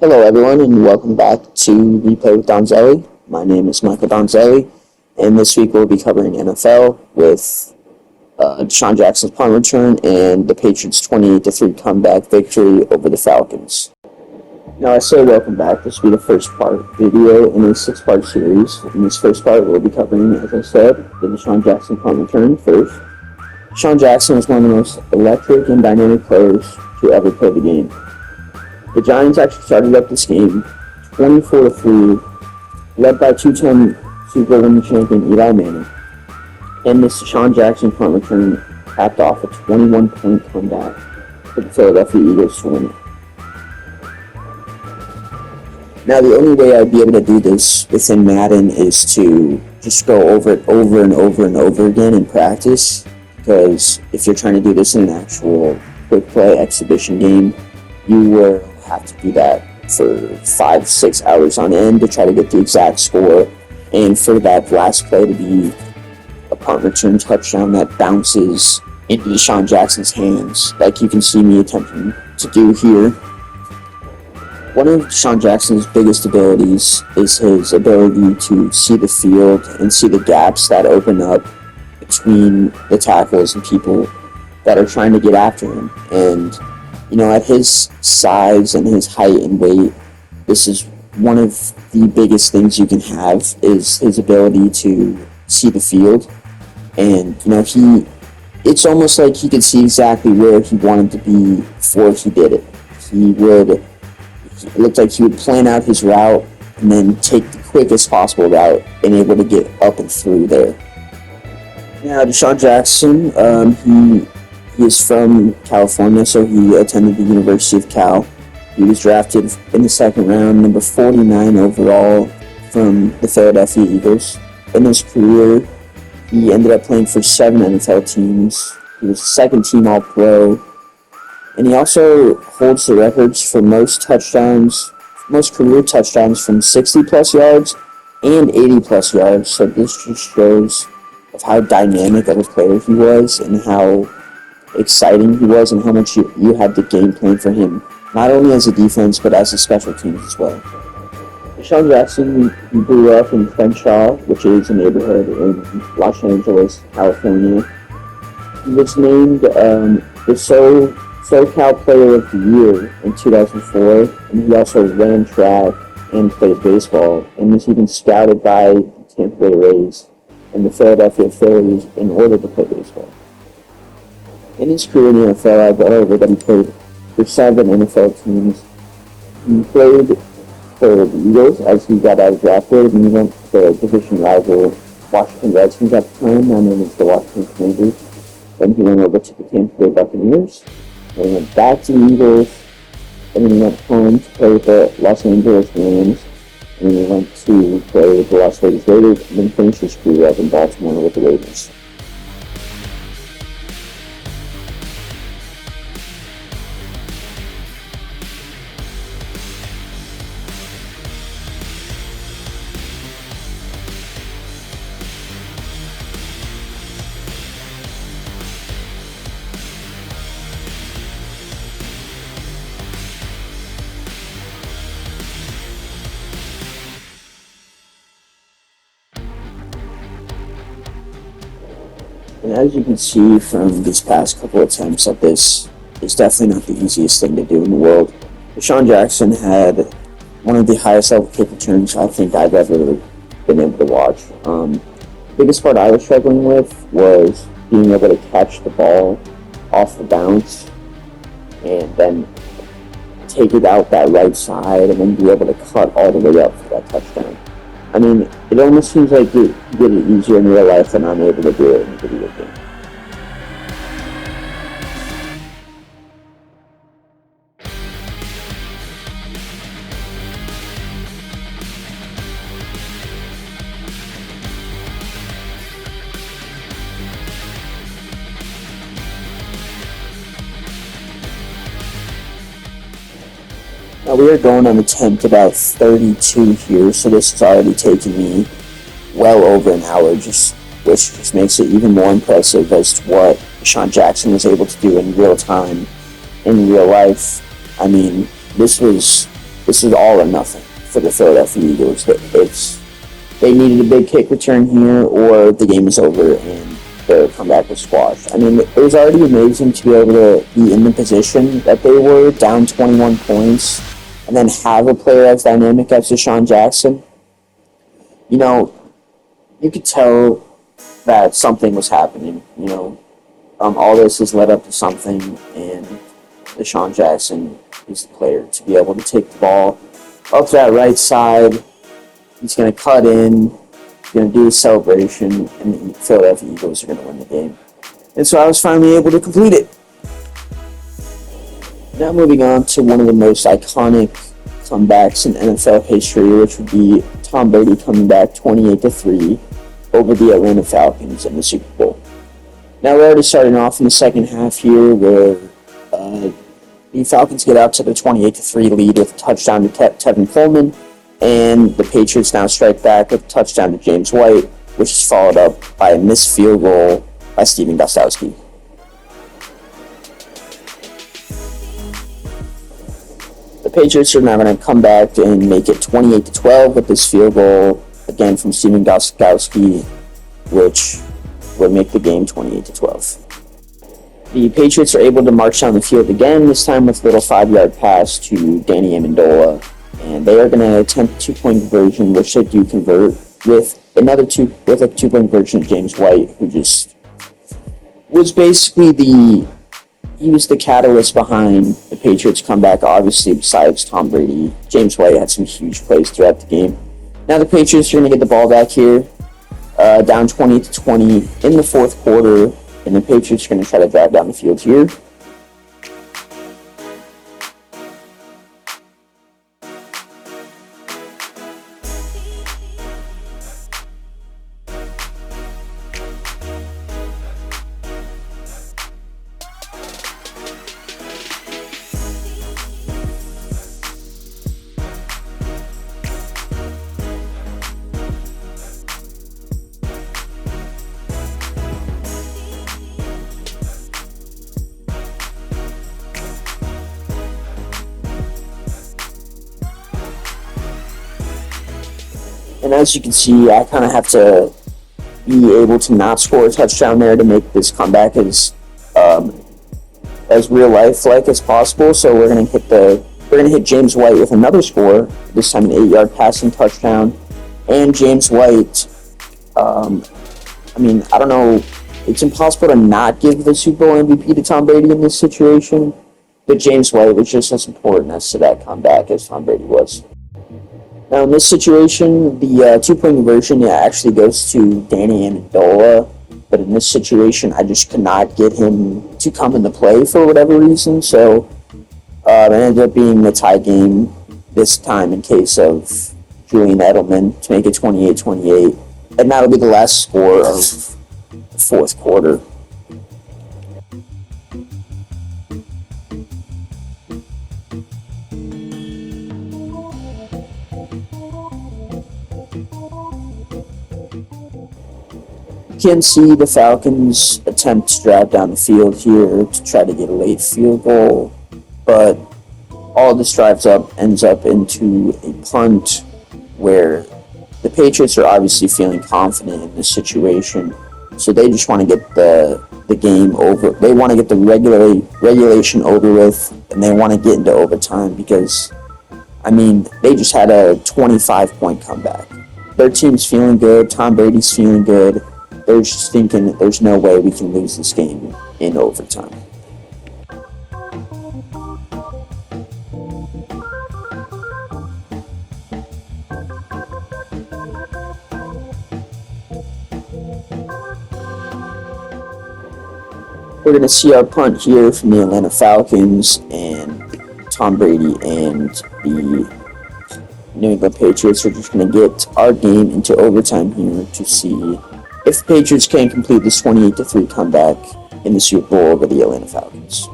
Hello, everyone, and welcome back to Replay with Donzelli. My name is Michael Donzelli, and this week we'll be covering NFL with Desean Jackson's punt return and the Patriots' 28-3 comeback victory over the Falcons. Now, I say welcome back. This will be the first part video in a six-part series. In this first part, we'll be covering, as I said, the Desean Jackson punt return first. Desean Jackson is one of the most electric and dynamic players to ever play the game. The Giants actually started up this game 24-3, led by two-time Super Bowl winning champion Eli Manning. And this Desean Jackson punt return capped off a 21-point comeback for the Philadelphia Eagles to win it. Now, the only way I'd be able to do this within Madden is to just go over it over and over and over again in practice, because if you're trying to do this in an actual quick play exhibition game, you will have to do that for 5-6 hours on end to try to get the exact score, and for that last play to be a punt return touchdown that bounces into Desean Jackson's hands, like you can see me attempting to do here. One of Desean Jackson's biggest abilities is his ability to see the field and see the gaps that open up between the tackles and people that are trying to get after him. And at his size and his height and weight, this is one of the biggest things you can have, is his ability to see the field. And, it's almost like he could see exactly where he wanted to be before he did it. It looked like he would plan out his route and then take the quickest possible route and able to get up and through there. Now, Desean Jackson, he is from California, so he attended the University of Cal. He was drafted in the second round, number 49 overall from the Philadelphia Eagles. In his career, he ended up playing for 7 NFL teams. He was second-team All-Pro. And he also holds the records for most career touchdowns from 60-plus yards and 80-plus yards. So this just shows of how dynamic of a player he was and how exciting he was and how much you had the game plan for him, not only as a defense but as a special teams as well. Desean Jackson, he grew up in Crenshaw, which is a neighborhood in Los Angeles, California. He was named the SoCal Player of the Year in 2004, and he also ran track and played baseball, and was even scouted by the Tampa Bay Rays and the Philadelphia Phillies in order to play baseball. In his career in the NFL, I've gone over that he played for 7 NFL teams. He played for the Eagles as he got drafted, and he went to the division rival Washington Redskins at the time, now known as the Washington Commanders. Then he went over to the Tampa Bay Buccaneers, then he went back to the Eagles, and then he went home to play with the Los Angeles Rams, and then he went to play with the Las Vegas Raiders, and then finished his career up in Baltimore with the Raiders. And as you can see from these past couple attempts at this, it's definitely not the easiest thing to do in the world. Desean Jackson had one of the highest level kick returns I think I've ever been able to watch. The biggest part I was struggling with was being able to catch the ball off the bounce and then take it out that right side and then be able to cut all the way up for that touchdown. I mean, it almost seems like you get it easier in real life than I'm able to do it in a video game. Now we are going on attempt about 32 here, so this is already taking me well over an hour, which just makes it even more impressive as to what Desean Jackson was able to do in real time, in real life. I mean, this was this is all or nothing for the Philadelphia Eagles. They needed a big kick return here, or the game was over and their comeback was squashed. I mean, it was already amazing to be able to be in the position that they were, down 21 points, and then have a player as dynamic as Desean Jackson. You know, you could tell that something was happening. All this has led up to something, and Desean Jackson is the player to be able to take the ball up to that right side. He's going to cut in, he's going to do his celebration, and the Philadelphia Eagles are going to win the game. And so I was finally able to complete it. Now moving on to one of the most iconic comebacks in NFL history, which would be Tom Brady coming back 28-3 over the Atlanta Falcons in the Super Bowl. Now we're already starting off in the second half here, where the Falcons get out to the 28-3 lead with a touchdown to Tevin Coleman, and the Patriots now strike back with a touchdown to James White, which is followed up by a missed field goal by Steven Gostkowski. The Patriots are now going to come back and make it 28-12 with this field goal, again from Steven Gostkowski, which would make the game 28-12. The Patriots are able to march down the field again, this time with a little 5-yard pass to Danny Amendola, and they are going to attempt a 2-point conversion, which they do convert with a 2-point conversion to James White, who just was basically the catalyst behind the Patriots' comeback. Obviously, besides Tom Brady, James White had some huge plays throughout the game. Now the Patriots are going to get the ball back here, down 20-20 in the fourth quarter, and the Patriots are going to try to drive down the field here. And as you can see, I kind of have to be able to not score a touchdown there to make this comeback as real life like as possible. So we're gonna hit James White with another score, this time an 8-yard passing touchdown. And James White, I don't know, it's impossible to not give the Super Bowl MVP to Tom Brady in this situation, but James White was just as important as to that comeback as Tom Brady was. Now, in this situation, the 2-point conversion actually goes to Danny Amendola, but in this situation, I just could not get him to come into play for whatever reason, so it ended up being the tie game this time in case of Julian Edelman to make it 28-28, and that'll be the last score of the fourth quarter. You can see the Falcons attempt to drive down the field here to try to get a late field goal, but all this drives up ends up into a punt where the Patriots are obviously feeling confident in this situation, so they just want to get the game over. They want to get the regulation over with, and they want to get into overtime because, they just had a 25-point comeback. Their team's feeling good. Tom Brady's feeling good. They're just thinking that there's no way we can lose this game in overtime. We're going to see our punt here from the Atlanta Falcons, and Tom Brady and the New England Patriots are just going to get our game into overtime here to see if the Patriots can complete this 28-3 comeback in the Super Bowl over the Atlanta Falcons.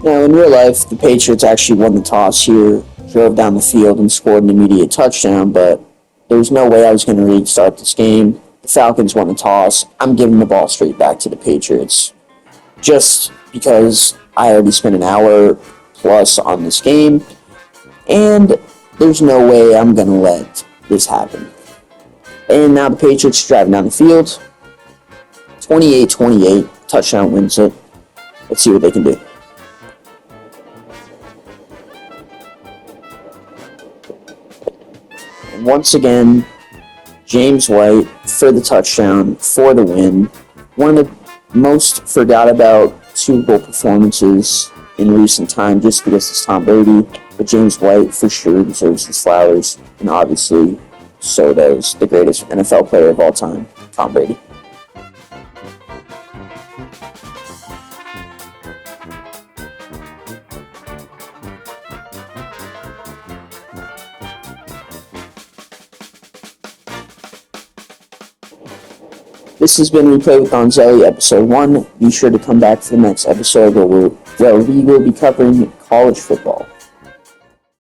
Now, in real life, the Patriots actually won the toss here, drove down the field, and scored an immediate touchdown, but there was no way I was going to restart this game. The Falcons won the toss. I'm giving the ball straight back to the Patriots just because I already spent an hour plus on this game, and there's no way I'm going to let this happen. And now the Patriots driving down the field. 28-28. Touchdown wins it. Let's see what they can do. And once again, James White for the touchdown, for the win. One of the most forgot about Super Bowl performances in recent time just because it's Tom Brady. But James White for sure deserves his flowers. And obviously, so does the greatest NFL player of all time, Tom Brady. This has been Replay with Donzelli, episode 1. Be sure to come back for the next episode where we will be covering college football.